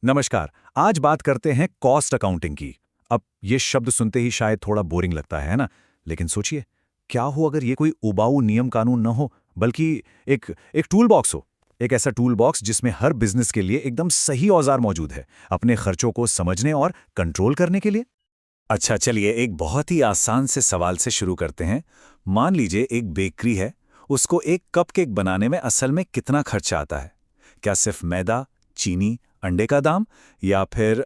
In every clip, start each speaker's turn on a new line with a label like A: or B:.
A: नमस्कार। आज बात करते हैं कॉस्ट अकाउंटिंग की। अब ये शब्द सुनते ही शायद थोड़ा बोरिंग लगता है ना? लेकिन सोचिए, क्या हो अगर ये कोई उबाऊ नियम कानून न हो, बल्कि एक एक टूल बॉक्स हो। एक ऐसा टूल बॉक्स जिसमें हर बिजनेस के लिए एकदम सही औजार मौजूद है, अपने खर्चों को समझने और कंट्रोल करने के लिए। अच्छा, चलिए एक बहुत ही आसान से सवाल से शुरू करते हैं। मान लीजिए एक बेकरी है, उसको एक कपकेक बनाने में असल में कितना खर्चा आता है? क्या सिर्फ मैदा, चीनी, अंडे का दाम, या फिर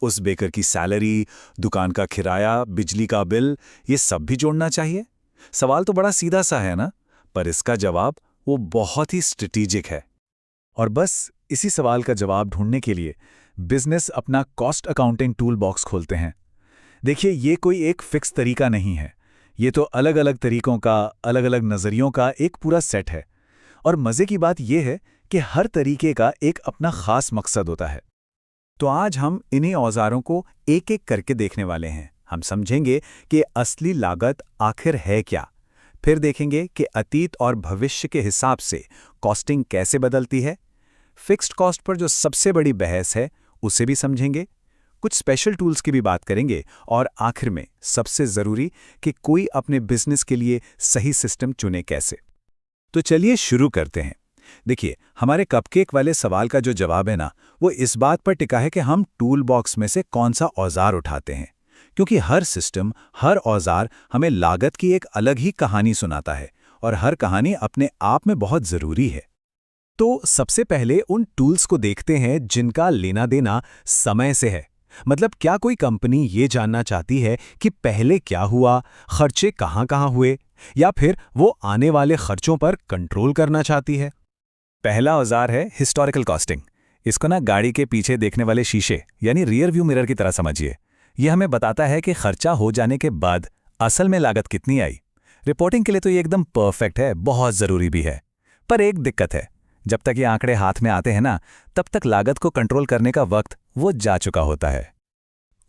A: उस बेकर की सैलरी, दुकान का किराया, बिजली का बिल, ये सब भी जोड़ना चाहिए? सवाल तो बड़ा सीधा सा है ना, पर इसका जवाब वो बहुत ही स्ट्रेटेजिक है। और बस इसी सवाल का जवाब ढूंढने के लिए बिजनेस अपना कॉस्ट अकाउंटिंग टूल बॉक्स खोलते हैं। देखिए, ये कोई एक फिक्स तरीका नहीं है। ये तो अलग अलग तरीकों का, अलग अलग नज़रियों का एक पूरा सेट है। और मज़े की बात यह है कि हर तरीके का एक अपना खास मकसद होता है। तो आज हम इन्हीं औजारों को एक एक करके देखने वाले हैं। हम समझेंगे कि असली लागत आखिर है क्या। फिर देखेंगे कि अतीत और भविष्य के हिसाब से कॉस्टिंग कैसे बदलती है। फिक्स्ड कॉस्ट पर जो सबसे बड़ी बहस है, उसे भी समझेंगे। कुछ स्पेशल टूल्स की भी बात करेंगे और आखिर में सबसे ज़रूरी कि कोई अपने बिजनेस के लिए सही सिस्टम चुने कैसे। तो चलिए शुरू करते हैं। देखिए, हमारे कपकेक वाले सवाल का जो जवाब है ना, वो इस बात पर टिका है कि हम टूल बॉक्स में से कौन सा औजार उठाते हैं। क्योंकि हर सिस्टम, हर औजार हमें लागत की एक अलग ही कहानी सुनाता है, और हर कहानी अपने आप में बहुत ज़रूरी है। तो सबसे पहले उन टूल्स को देखते हैं जिनका लेना देना समय से है। मतलब क्या कोई कंपनी ये जानना चाहती है कि पहले क्या हुआ, खर्चे कहाँ-कहाँ हुए, या फिर वो आने वाले खर्चों पर कंट्रोल करना चाहती है। पहला औजार है हिस्टोरिकल कॉस्टिंग। इसको ना गाड़ी के पीछे देखने वाले शीशे यानी रियर व्यू मिरर की तरह समझिए। यह हमें बताता है कि खर्चा हो जाने के बाद असल में लागत कितनी आई। रिपोर्टिंग के लिए तो ये एकदम परफेक्ट है, बहुत ज़रूरी भी है। पर एक दिक्कत है, जब तक ये आंकड़े हाथ में आते हैं ना, तब तक लागत को कंट्रोल करने का वक्त वो जा चुका होता है।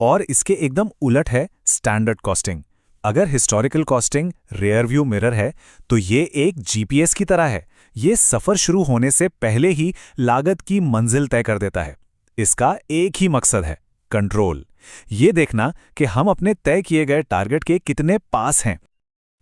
A: और इसके एकदम उलट है स्टैंडर्ड कॉस्टिंग। अगर historical costing rear view mirror है, तो ये एक जीपीएस की तरह है। ये सफर शुरू होने से पहले ही लागत की मंजिल तय कर देता है। इसका एक ही मकसद है, कंट्रोल। ये देखना कि हम अपने तय किए गए टारगेट के कितने पास हैं।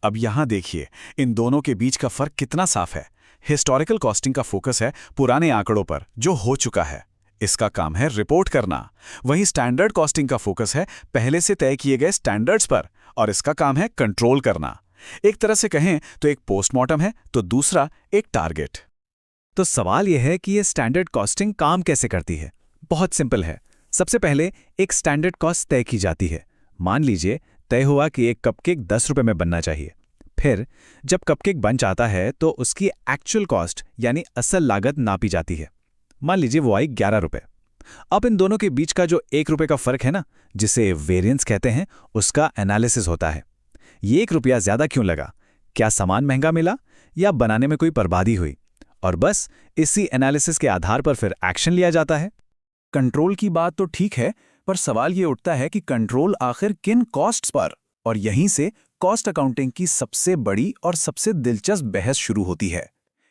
A: अब यहां देखिए, इन दोनों के बीच का फर्क कितना साफ है। हिस्टोरिकल कॉस्टिंग का फोकस है पुराने आंकड़ों पर जो हो चुका है। इसका काम है रिपोर्ट करना। वहीं स्टैंडर्ड कॉस्टिंग का फोकस है पहले से तय किए गए स्टैंडर्ड्स पर, और इसका काम है कंट्रोल करना। एक तरह से कहें तो एक पोस्टमार्टम है, तो दूसरा एक टारगेट। तो सवाल यह है कि ये स्टैंडर्ड कॉस्टिंग काम कैसे करती है। बहुत सिंपल है। सबसे पहले एक स्टैंडर्ड कॉस्ट तय की जाती है। मान लीजिए तय हुआ कि एक कपकेक 10 रुपए में बनना चाहिए। फिर जब कपकेक बन जाता है तो उसकी एक्चुअल कॉस्ट यानी असल लागत नापी जाती है। मान लीजिए वो आई 11 रुपए। अब इन दोनों के बीच का जो 1 रुपए का फर्क है ना, जिसे वेरिएंस कहते हैं, उसका एनालिसिस होता है। ये 1 रुपया ज्यादा क्यों लगा? क्या सामान महंगा मिला, या बनाने में कोई बर्बादी हुई? और बस इसी एनालिसिस के आधार पर फिर एक्शन लिया जाता है। कंट्रोल की बात तो ठीक है, पर सवाल ये उठता है कि कंट्रोल आखिर किन कॉस्ट्स पर? और यहीं से कॉस्ट अकाउंटिंग की सबसे बड़ी और सबसे दिलचस्प बहस शुरू होती है।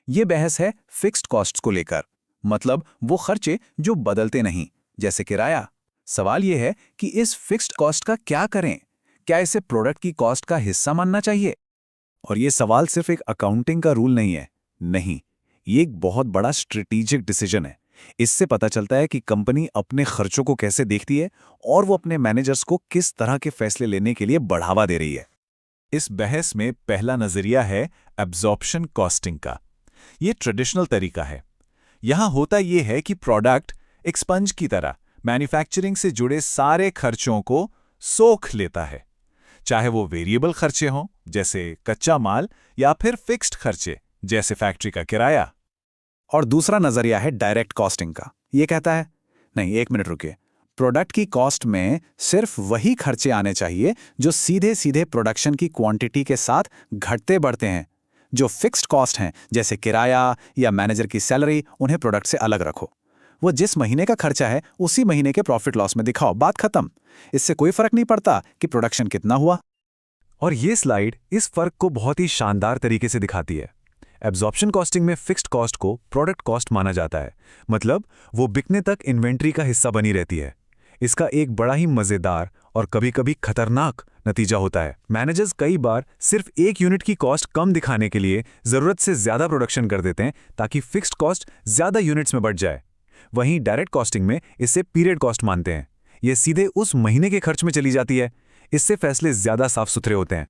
A: ये बहस है फिक्स्ड कॉस्ट्स को लेकर। मतलब वो खर्चे जो बदलते नहीं, जैसे किराया। सवाल यह है कि इस फिक्स्ड कॉस्ट का क्या करें? क्या इसे प्रोडक्ट की कॉस्ट का हिस्सा मानना चाहिए? और ये सवाल सिर्फ एक अकाउंटिंग का रूल नहीं है। नहीं, ये एक बहुत बड़ा स्ट्रेटेजिक डिसीजन है। इससे पता चलता है कि कंपनी अपने खर्चों को कैसे देखती है, और वो अपने मैनेजर्स को किस तरह के फैसले लेने के लिए बढ़ावा दे रही है। इस बहस में पहला नजरिया है एब्जॉर्प्शन कॉस्टिंग का। ये ट्रेडिशनल तरीका है। यहां होता यह है कि प्रोडक्ट एक स्पंज की तरह मैन्युफैक्चरिंग से जुड़े सारे खर्चों को सोख लेता है, चाहे वो वेरिएबल खर्चे हों जैसे कच्चा माल, या फिर फिक्स्ड खर्चे जैसे फैक्ट्री का किराया। और दूसरा नजरिया है डायरेक्ट कॉस्टिंग का। ये कहता है, नहीं, एक मिनट रुकिए, प्रोडक्ट की कॉस्ट में सिर्फ वही खर्चे आने चाहिए जो सीधे सीधे प्रोडक्शन की क्वांटिटी के साथ घटते बढ़ते हैं। जो फिक्स्ड कॉस्ट हैं जैसे किराया या मैनेजर की सैलरी, उन्हें प्रोडक्ट से अलग रखो। वो जिस महीने का खर्चा है उसी महीने के प्रॉफिट लॉस में दिखाओ, बात खत्म। इससे कोई फर्क नहीं पड़ता कि प्रोडक्शन कितना हुआ। और ये स्लाइड इस फर्क को बहुत ही शानदार तरीके से दिखाती है। एब्जॉर्प्शन कॉस्टिंग में फिक्स्ड कॉस्ट को प्रोडक्ट कॉस्ट माना जाता है, मतलब वो बिकने तक इन्वेंट्री का हिस्सा बनी रहती है। इसका एक बड़ा ही मजेदार और कभी-कभी खतरनाक नतीजा होता है। मैनेजर्स कई बार सिर्फ एक यूनिट की कॉस्ट कम दिखाने के लिए जरूरत से ज्यादा प्रोडक्शन कर देते हैं ताकि फिक्स्ड कॉस्ट ज्यादा यूनिट्स में बढ़ जाए। वहीं डायरेक्ट कॉस्टिंग में इसे पीरियड कॉस्ट मानते हैं। ये सीधे उस महीने के खर्च में चली जाती है। इससे फैसले ज्यादा साफ सुथरे होते हैं।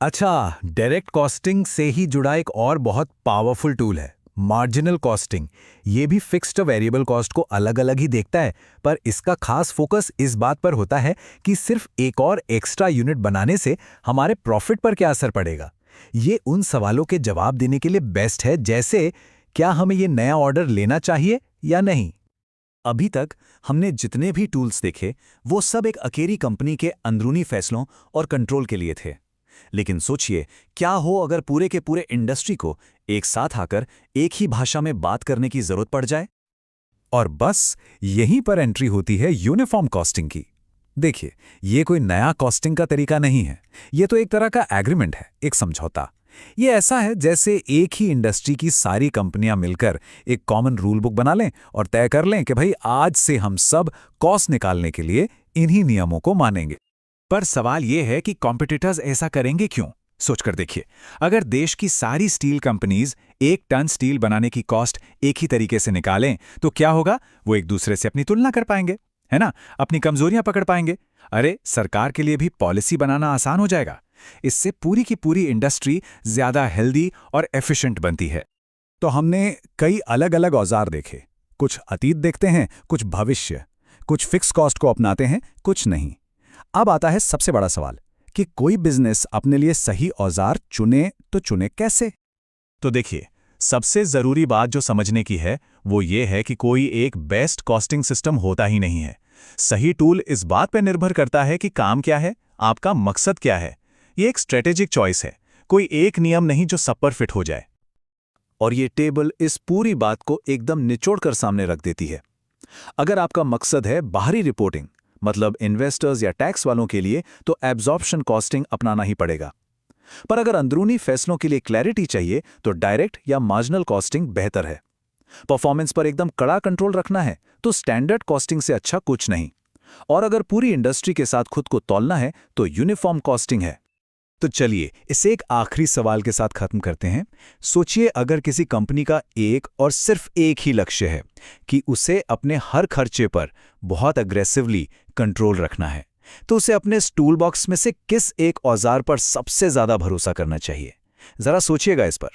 B: अच्छा, डायरेक्ट कॉस्टिंग से ही जुड़ा एक और बहुत पावरफुल टूल है मार्जिनल कॉस्टिंग। ये भी फिक्स्ड और वेरिएबल कॉस्ट को अलग अलग ही देखता है, पर इसका खास फोकस इस बात पर होता है कि सिर्फ एक और एक्स्ट्रा यूनिट बनाने से हमारे प्रॉफिट पर क्या असर पड़ेगा। ये उन सवालों के जवाब देने के लिए बेस्ट है, जैसे क्या हमें ये नया ऑर्डर लेना चाहिए या नहीं।
A: अभी तक हमने जितने भी टूल्स देखे वो सब एक अकेली कंपनी के अंदरूनी फैसलों और कंट्रोल के लिए थे। लेकिन सोचिए, क्या हो अगर पूरे के पूरे इंडस्ट्री को एक साथ आकर एक ही भाषा में बात करने की जरूरत पड़ जाए। और बस यहीं पर एंट्री होती है यूनिफॉर्म कॉस्टिंग की। देखिए, ये कोई नया कॉस्टिंग का तरीका नहीं है, ये तो एक तरह का एग्रीमेंट है, एक समझौता। ये ऐसा है जैसे एक ही इंडस्ट्री की सारी कंपनियां मिलकर एक कॉमन रूल बुक बना लें और तय कर लें कि भाई आज से हम सब कॉस्ट निकालने के लिए इन्हीं नियमों को मानेंगे। पर सवाल यह है कि कॉम्पिटिटर्स ऐसा करेंगे क्यों? सोचकर देखिए, अगर देश की सारी स्टील कंपनीज 1 टन स्टील बनाने की कॉस्ट एक ही तरीके से निकालें तो क्या होगा? वो एक दूसरे से अपनी तुलना कर पाएंगे, है ना? अपनी कमजोरियां पकड़ पाएंगे। अरे, सरकार के लिए भी पॉलिसी बनाना आसान हो जाएगा। इससे पूरी की पूरी इंडस्ट्री ज्यादा हेल्दी और एफिशिएंट बनती है। तो हमने कई अलग अलग औजार देखे, कुछ अतीत देखते हैं, कुछ भविष्य, कुछ फिक्स कॉस्ट को अपनाते हैं, कुछ नहीं। अब आता है सबसे बड़ा सवाल कि कोई बिजनेस अपने लिए सही औजार चुने तो चुने कैसे? तो देखिए, सबसे जरूरी बात जो समझने की है वो ये है कि कोई एक बेस्ट कॉस्टिंग सिस्टम होता ही नहीं है। सही टूल इस बात पर निर्भर करता है कि काम क्या है, आपका मकसद क्या है। ये एक स्ट्रेटेजिक चॉइस है, कोई एक नियम नहीं जो सब पर फिट हो जाए। और ये टेबल इस पूरी बात को एकदम निचोड़कर सामने रख देती है। अगर आपका मकसद है बाहरी रिपोर्टिंग, मतलब इन्वेस्टर्स या टैक्स वालों के लिए, तो एब्जॉर्प्शन कॉस्टिंग अपनाना ही पड़ेगा। पर अगर अंदरूनी फैसलों के लिए क्लैरिटी चाहिए तो डायरेक्ट या मार्जिनल कॉस्टिंग बेहतर है। परफॉर्मेंस पर एकदम कड़ा कंट्रोल रखना है तो स्टैंडर्ड कॉस्टिंग से अच्छा कुछ नहीं। और अगर पूरी इंडस्ट्री के साथ खुद को तौलना है तो यूनिफॉर्म कॉस्टिंग है। तो चलिए इसे एक आखिरी सवाल के साथ खत्म करते हैं। सोचिए, अगर किसी कंपनी का एक और सिर्फ एक ही लक्ष्य है कि उसे अपने हर खर्चे पर बहुत अग्रेसिवली कंट्रोल रखना है, तो उसे अपने टूल बॉक्स में से किस एक औजार पर सबसे ज्यादा भरोसा करना चाहिए? जरा सोचिएगा इस पर।